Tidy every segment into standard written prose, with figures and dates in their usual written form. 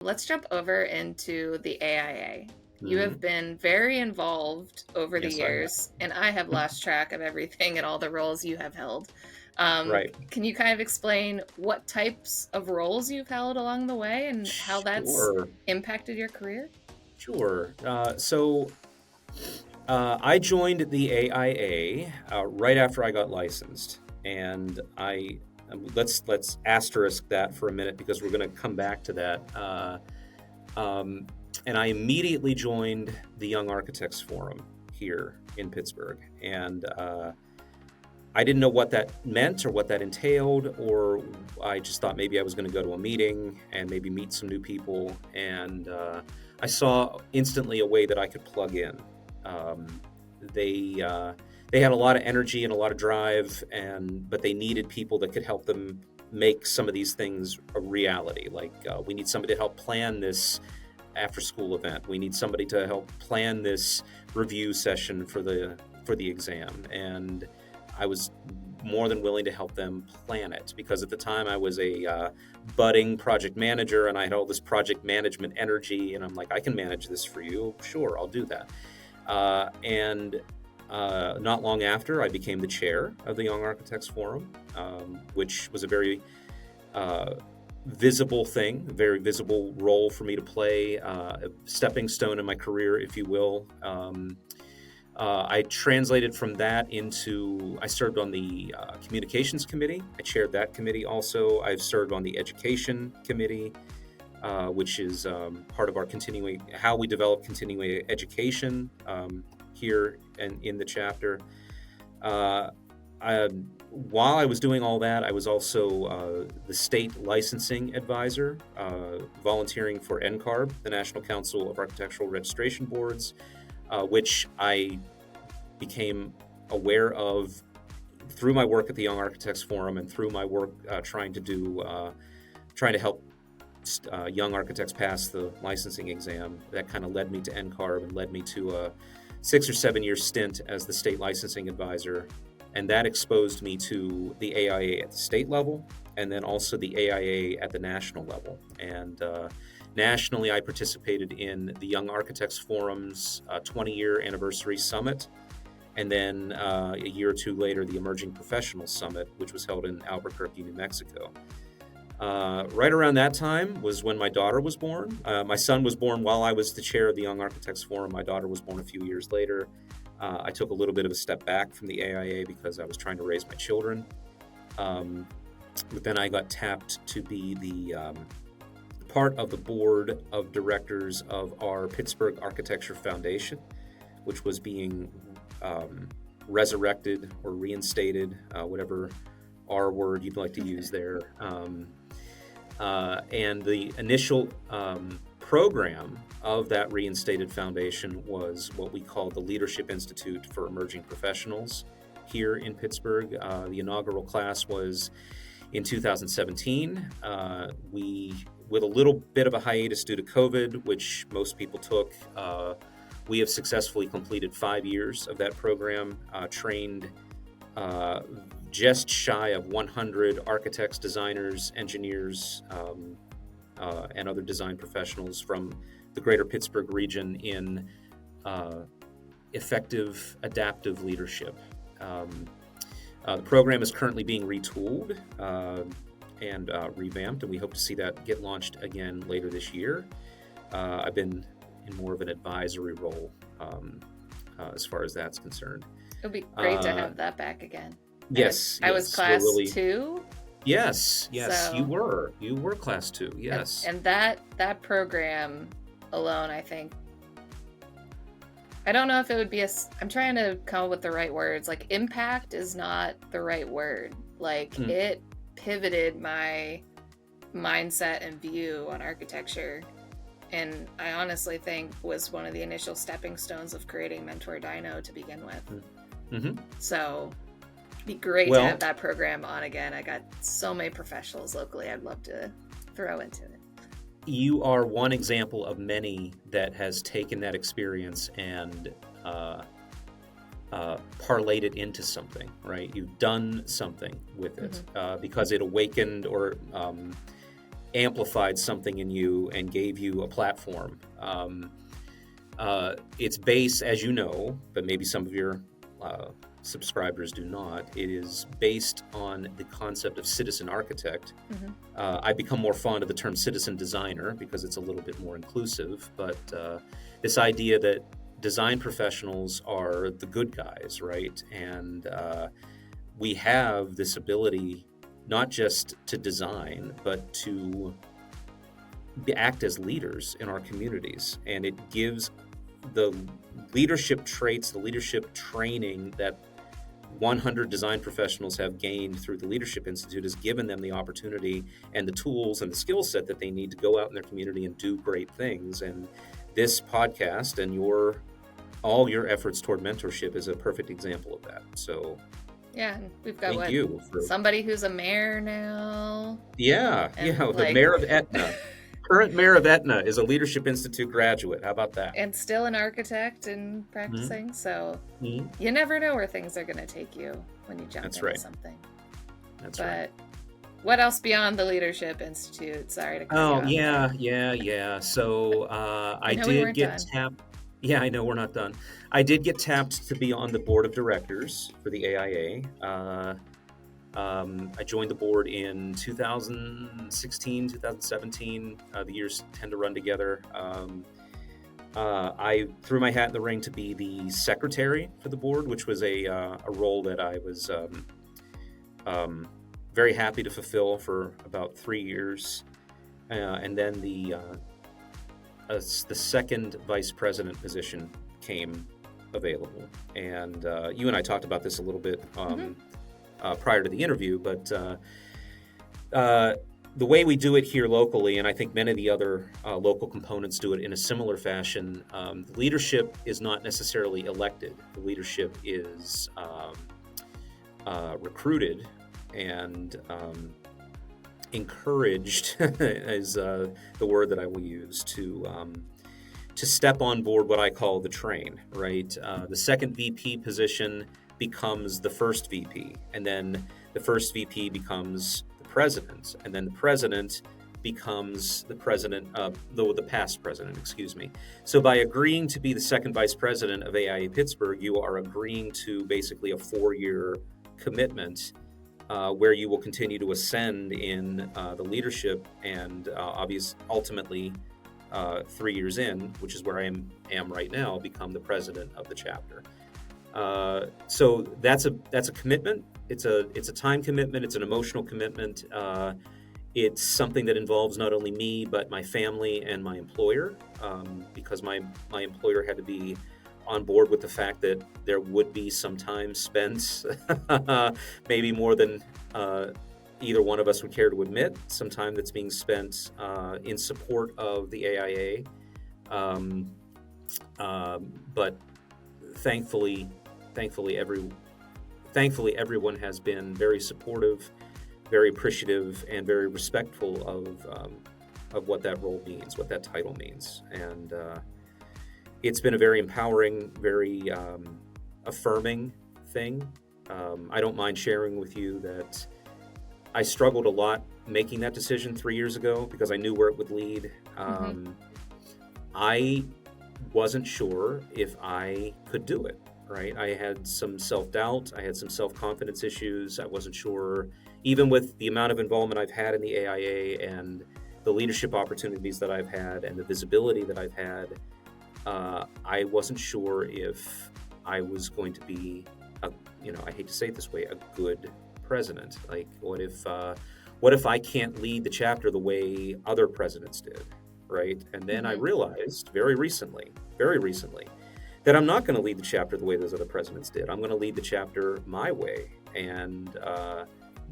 Let's jump over into the AIA. You Hmm. have been very involved over the Yes, I years, and I have have. lost track of everything and all the roles you have held. Right. Can you kind of explain what types of roles you've held along the way and how that's Sure. impacted your career? Sure. I joined the AIA right after I got licensed, and let's asterisk that for a minute because we're going to come back to that. Um, and I immediately joined the Young Architects Forum here in Pittsburgh, and I didn't know what that meant or what that entailed, or I just thought maybe I was going to go to a meeting and maybe meet some new people. And I saw instantly a way that I could plug in. Um, they had a lot of energy and a lot of drive, but they needed people that could help them make some of these things a reality. Like we need somebody to help plan this after-school event. We need somebody to help plan this review session for the exam, and I was more than willing to help them plan it because at the time I was a budding project manager and I had all this project management energy, and I'm like, I can manage this for you. Sure, I'll do that. And not long after, I became the chair of the Young Architects Forum, which was a very visible thing, very visible role for me to play, a stepping stone in my career, if you will. I translated from that I served on the communications committee. I chaired that committee also. I've served on the education committee, which is part of our how we develop continuing education here and in the chapter. While I was doing all that, I was also the state licensing advisor, volunteering for NCARB, the National Council of Architectural Registration Boards, which I became aware of through my work at the Young Architects Forum and through my work trying to help young architects pass the licensing exam. That kind of led me to NCARB and led me to a 6 or 7 year stint as the state licensing advisor. And that exposed me to the AIA at the state level and then also the AIA at the national level. And nationally, I participated in the Young Architects Forum's 20-year anniversary summit, and then a year or two later, the Emerging Professionals Summit, which was held in Albuquerque, New Mexico. Right around that time was when my daughter was born. My son was born while I was the chair of the Young Architects Forum. My daughter was born a few years later. I took a little bit of a step back from the AIA because I was trying to raise my children. But then I got tapped to be the part of the board of directors of our Pittsburgh Architecture Foundation, which was being resurrected or reinstated, whatever R word you'd like to use there. And the initial program of that reinstated foundation was what we call the Leadership Institute for Emerging Professionals here in Pittsburgh. The inaugural class was in 2017. With a little bit of a hiatus due to COVID, which most people took, we have successfully completed 5 years of that program, trained just shy of 100 architects, designers, engineers, and other design professionals from the greater Pittsburgh region in effective adaptive leadership. The program is currently being retooled and revamped, and we hope to see that get launched again later this year. I've been in more of an advisory role as far as that's concerned. It would be great to have that back again. Yes, I was class 2. Yes, So, you were class 2. Yes, and that program alone, I think. I don't know if it would be I'm trying to come up with the right words. Like, impact is not the right word. Like, it pivoted my mindset and view on architecture, and I honestly think was one of the initial stepping stones of creating mentorDINO to begin with. Mm-hmm. So it'd be great to have that program on again. I got so many professionals locally I'd love to throw into it. You are one example of many that has taken that experience and parlayed it into something, right? You've done something with it because it awakened or amplified something in you and gave you a platform. Its base, as you know, but maybe some of your subscribers do not, it is based on the concept of citizen architect. I become more fond of the term citizen designer because it's a little bit more inclusive, but this idea that design professionals are the good guys, right? And we have this ability not just to design, but to act as leaders in our communities. And it gives the leadership traits, the leadership training that 100 design professionals have gained through the Leadership Institute has given them the opportunity and the tools and the skill set that they need to go out in their community and do great things. And this podcast and all your efforts toward mentorship is a perfect example of that. So yeah, we've got thank you for somebody who's a mayor now. The mayor of Etna. Current mayor of Etna is a Leadership Institute graduate. How about that? And still an architect and practicing. So you never know where things are going to take you when you jump into something. That's right. But what else beyond the Leadership Institute? Sorry to cut you off. Yeah. So I did get tapped. Yeah, I know we're not done. I did get tapped to be on the board of directors for the AIA. I joined the board in 2016, 2017. The years tend to run together. I threw my hat in the ring to be the secretary for the board, which was a role that I was very happy to fulfill for about 3 years. And then the second vice president position came available. And you and I talked about this a little bit prior to the interview, but the way we do it here locally, and I think many of the other local components do it in a similar fashion, the leadership is not necessarily elected. The leadership is recruited and encouraged is the word that I will use to step on board what I call the train, right? The second VP position becomes the first VP, and then the first VP becomes the president, and then the president becomes the president of the past president, excuse me. So by agreeing to be the second vice president of AIA Pittsburgh, you are agreeing to basically a 4-year commitment where you will continue to ascend in the leadership and ultimately 3 years in, which is where I am right now, become the president of the chapter. So that's a commitment. It's a time commitment. It's an emotional commitment. It's something that involves not only me, but my family and my employer, because my employer had to be on board with the fact that there would be some time spent, maybe more than either one of us would care to admit, some time that's being spent in support of the AIA. But thankfully, everyone has been very supportive, very appreciative, and very respectful of what that role means, what that title means. And it's been a very empowering, very affirming thing. I don't mind sharing with you that I struggled a lot making that decision 3 years ago because I knew where it would lead. I wasn't sure if I could do it, right? I had some self-doubt. I had some self-confidence issues. I wasn't sure, even with the amount of involvement I've had in the AIA and the leadership opportunities that I've had and the visibility that I've had, I wasn't sure if I was going to be, I hate to say it this way, a good president. Like, what if I can't lead the chapter the way other presidents did, right? And then I realized very recently, that I'm not going to lead the chapter the way those other presidents did. I'm going to lead the chapter my way. And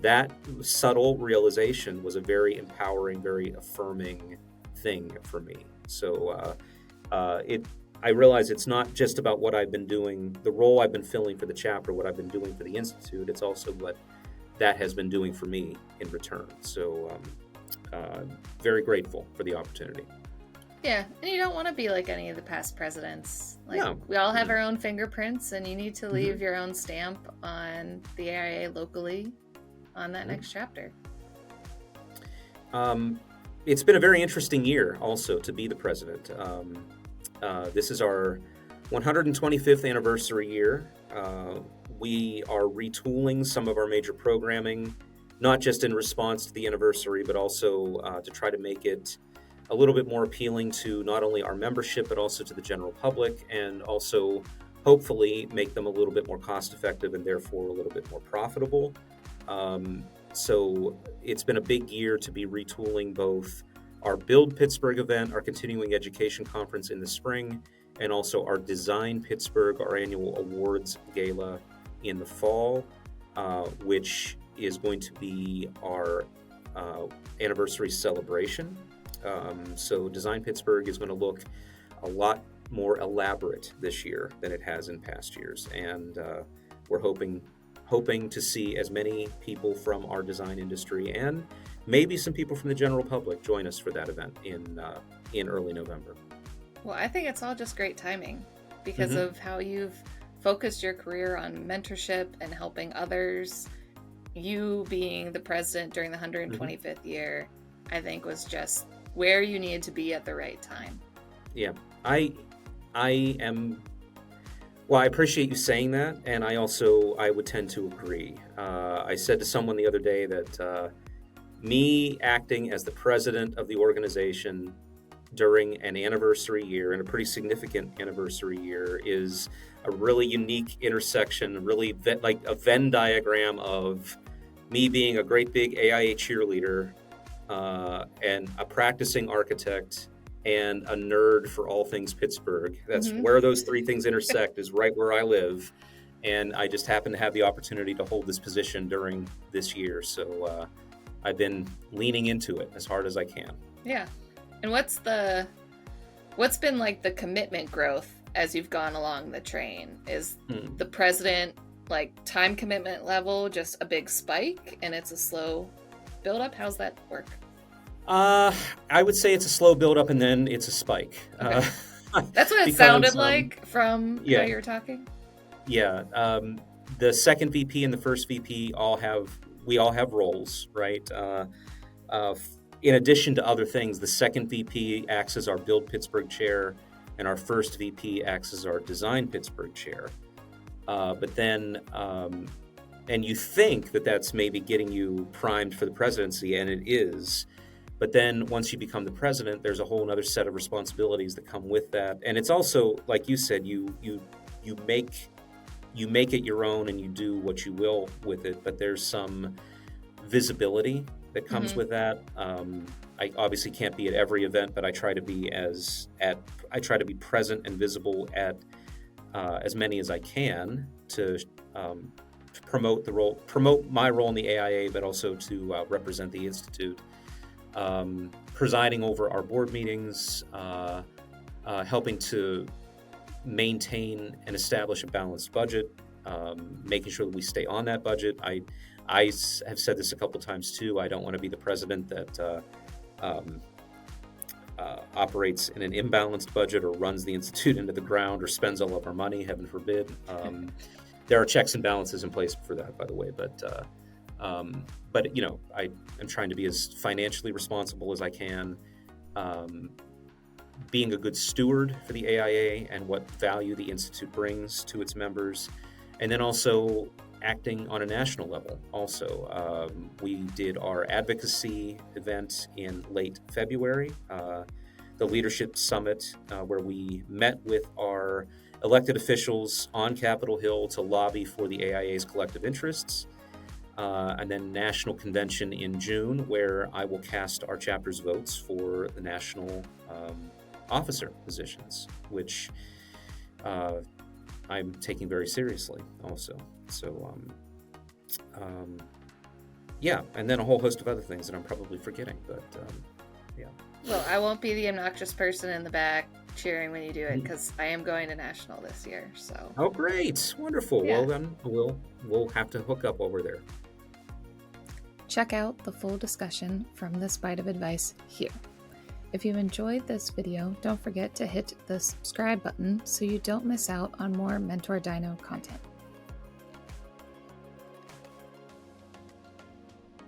that subtle realization was a very empowering, very affirming thing for me. So I realize it's not just about what I've been doing, the role I've been filling for the chapter, what I've been doing for the Institute. It's also what that has been doing for me in return. So very grateful for the opportunity. Yeah, and you don't want to be like any of the past presidents. Like, no. We all have our own fingerprints, and you need to leave your own stamp on the AIA locally on that next chapter. it's been a very interesting year also to be the president. This is our 125th anniversary year. We are retooling some of our major programming, not just in response to the anniversary, but also to try to make it a little bit more appealing to not only our membership, but also to the general public, and also hopefully make them a little bit more cost effective and therefore a little bit more profitable. So it's been a big year to be retooling both our Build Pittsburgh event, our continuing education conference in the spring, and also our Design Pittsburgh, our annual awards gala in the fall, which is going to be our anniversary celebration. So Design Pittsburgh is going to look a lot more elaborate this year than it has in past years, and we're hoping to see as many people from our design industry and maybe some people from the general public join us for that event in early November. Well, I think it's all just great timing because of how you've focused your career on mentorship and helping others. You being the president during the 125th year, I think was just where you needed to be at the right time. Yeah, I appreciate you saying that, and I would tend to agree. I said to someone the other day that me acting as the president of the organization during an anniversary year, and a pretty significant anniversary year, is a really unique intersection, really like a Venn diagram of me being a great big AIA cheerleader and a practicing architect and a nerd for all things Pittsburgh. That's where those three things intersect, is right where I live. And I just happen to have the opportunity to hold this position during this year. So I've been leaning into it as hard as I can. Yeah. And what's been like the commitment growth as you've gone along the train? Is the president, like, time commitment level just a big spike and it's a slow build up? How's that work? I would say it's a slow build up and then it's a spike. Okay. That's what it sounded like from how you were talking. Yeah. The second VP and the first VP all have roles, right? In addition to other things, the second VP acts as our Build Pittsburgh chair, and our first VP acts as our Design Pittsburgh chair. But then, and you think that that's maybe getting you primed for the presidency, and it is. But then once you become the president, there's a whole other set of responsibilities that come with that. And it's also, like you said, you make it your own and you do what you will with it. But there's some visibility that comes with that. I obviously can't be at every event, but I try to be present and visible at as many as I can to promote my role in the AIA, but also to represent the Institute. Presiding over our board meetings, helping to maintain and establish a balanced budget, making sure that we stay on that budget. I have said this a couple times too. I don't want to be the president that operates in an imbalanced budget or runs the Institute into the ground or spends all of our money, heaven forbid. There are checks and balances in place for that, by the way, but you know, I am trying to be as financially responsible as I can, being a good steward for the AIA and what value the Institute brings to its members, and then also acting on a national level. Also, we did our advocacy event in late February, the Leadership Summit, where we met with our elected officials on Capitol Hill to lobby for the AIA's collective interests. And then National Convention in June, where I will cast our chapter's votes for the national officer positions, which I'm taking very seriously also. So, yeah, and then a whole host of other things that I'm probably forgetting, but yeah. Well, I won't be the obnoxious person in the back cheering when you do it, because I am going to national this year. So. Oh, great! Wonderful. Yeah. Well, then we'll have to hook up while we're there. Check out the full discussion from this bite of advice here. If you enjoyed this video, don't forget to hit the subscribe button so you don't miss out on more mentorDINO content.